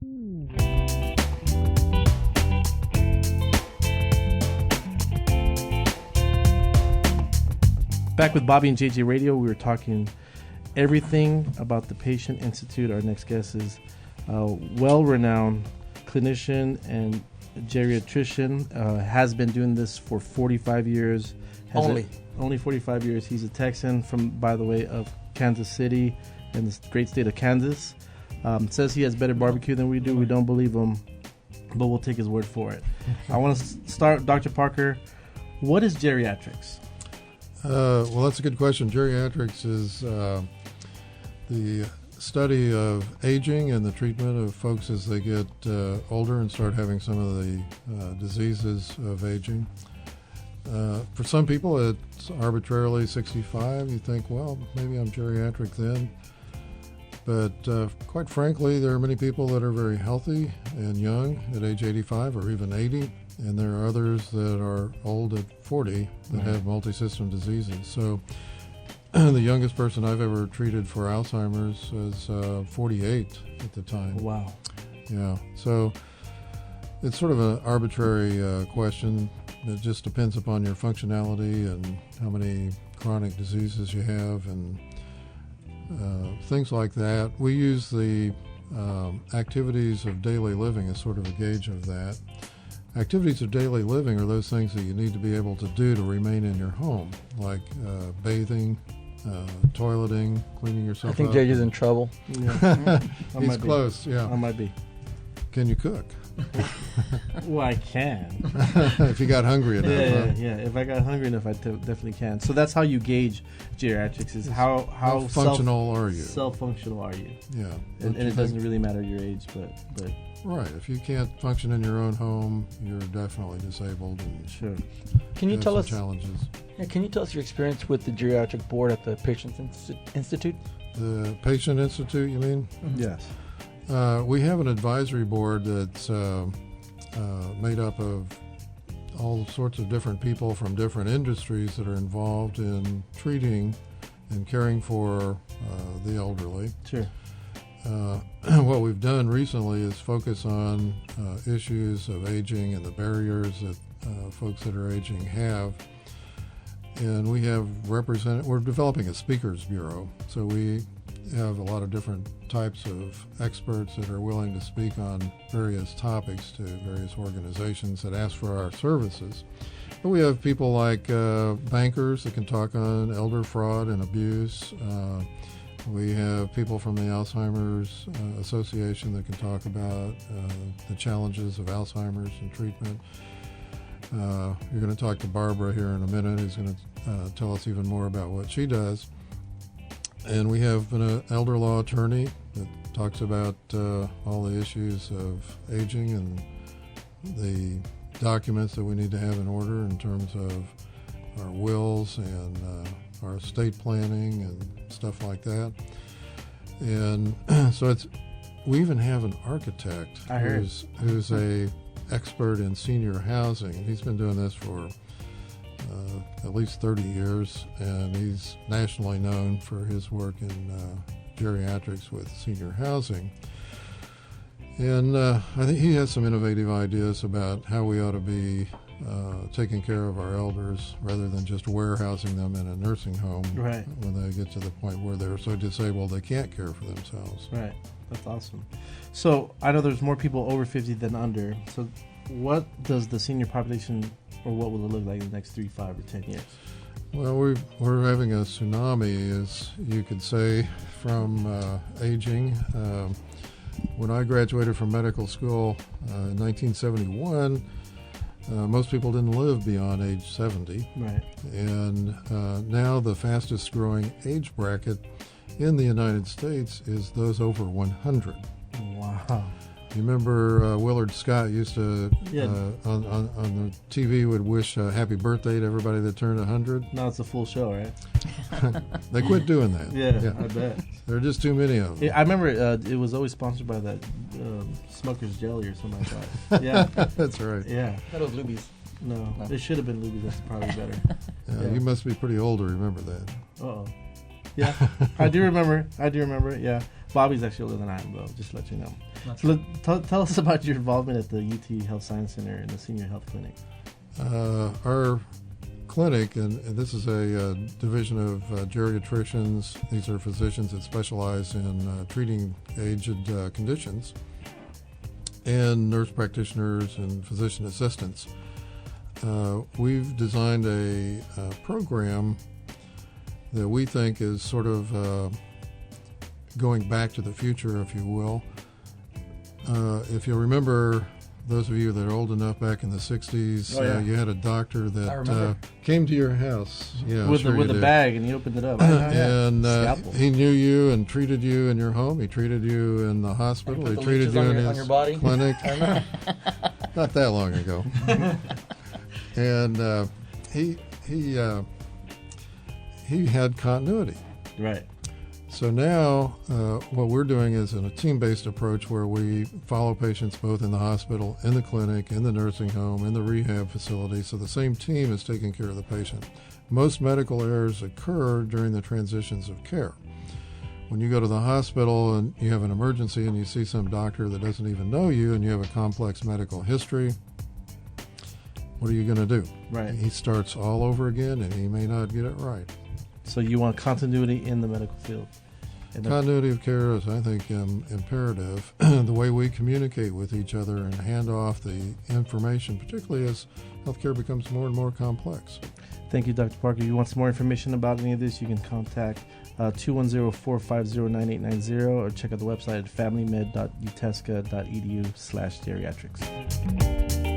Back with Bobby and JJ Radio, we were talking everything about the Patient Institute. Our next guest is a well-renowned clinician and geriatrician, has been doing this for 45 years. Only 45 years. He's a Texan from, by the way, of Kansas City in the great state of Kansas. Says he has better barbecue than we do. We don't believe him, but we'll take his word for it. I want to start, Dr. Parker, what is geriatrics? Well, that's a good question. Geriatrics is the study of aging and the treatment of folks as they get older and start having some of the diseases of aging. For some people, it's arbitrarily 65. You think, well, maybe I'm geriatric then. But quite frankly, there are many people that are very healthy and young at age 85 or even 80. And there are others that are old at 40 that have multi-system diseases. So the youngest person I've ever treated for Alzheimer's was 48 at the time. Wow. Yeah. So it's sort of an arbitrary question. It just depends upon your functionality and how many chronic diseases you have and things like that. We use the activities of daily living as sort of a gauge of that. Activities of daily living are those things that you need to be able to do to remain in your home, like bathing, toileting, cleaning yourself up. I think JJ's in trouble. Yeah. He's close, yeah. I might be. Can you cook? Well, I can. If you got hungry enough. Yeah. If I got hungry enough, I definitely can. So that's how you gauge geriatrics, is how functional are you? Self-functional are you? Yeah. And it doesn't really matter your age, but right. If you can't function in your own home, you're definitely disabled. And sure. Can you tell us challenges? Yeah, can you tell us your experience with the geriatric board at the Patient Institute? The Patient Institute, you mean? Mm-hmm. Yes. We have an advisory board that's made up of all sorts of different people from different industries that are involved in treating and caring for the elderly. Sure. What we've done recently is focus on issues of aging and the barriers that folks that are aging have. And we have we're developing a speakers bureau. So we have a lot of different types of experts that are willing to speak on various topics to various organizations that ask for our services. But we have people like bankers that can talk on elder fraud and abuse. We have people from the Alzheimer's Association that can talk about the challenges of Alzheimer's and treatment. You're going to talk to Barbara here in a minute, who's going to tell us even more about what she does. And we have an elder law attorney that talks about all the issues of aging and the documents that we need to have in order in terms of our wills and our estate planning and stuff like that. And so we even have an architect who's a expert in senior housing. He's been doing this for at least 30 years, and he's nationally known for his work in geriatrics with senior housing. And I think he has some innovative ideas about how we ought to be taking care of our elders rather than just warehousing them in a nursing home when they get to the point where they're so disabled they can't care for themselves. Right. That's awesome. So I know there's more people over 50 than under. So what does the senior population, or what will it look like in the next 3, 5, or 10 years? Well, we're having a tsunami, as you could say, from aging. When I graduated from medical school in 1971, most people didn't live beyond age 70. Right. And now the fastest growing age bracket in the United States is those over 100. Wow. You remember Willard Scott used to, on the TV, would wish a happy birthday to everybody that turned 100? Now it's a full show, right? They quit doing that. Yeah, I bet. There are just too many of them. Yeah, I remember it was always sponsored by that Smucker's Jelly or something like that. Yeah. That's right. Yeah. That was Luby's. No, it should have been Luby's. That's probably better. Yeah. You must be pretty old to remember that. Uh-oh. Yeah, I do remember. Yeah. Bobby's actually older than I am, though, just to let you know. So tell us about your involvement at the UT Health Science Center and the Senior Health Clinic. Our clinic, and this is a division of geriatricians. These are physicians that specialize in treating aged conditions, and nurse practitioners and physician assistants. We've designed a program that we think is sort of going back to the future, if you will. If you remember, those of you that are old enough, back in the 60s, you had a doctor that came to your house. Yeah, with a bag, and he opened it up. And he knew you and treated you in your home. He treated you in the hospital. He treated you in his clinic. Not that long ago. And he had continuity. Right. So now what we're doing is in a team-based approach where we follow patients both in the hospital, in the clinic, in the nursing home, in the rehab facility. So the same team is taking care of the patient. Most medical errors occur during the transitions of care. When you go to the hospital and you have an emergency and you see some doctor that doesn't even know you and you have a complex medical history, what are you going to do? Right. He starts all over again and he may not get it right. So you want continuity in the medical field. Continuity of care is, I think, imperative. The way we communicate with each other and hand off the information, particularly as healthcare becomes more and more complex. Thank you, Dr. Parker. If you want some more information about any of this, you can contact 210-450-9890 or check out the website at familymed.utesca.edu/geriatrics.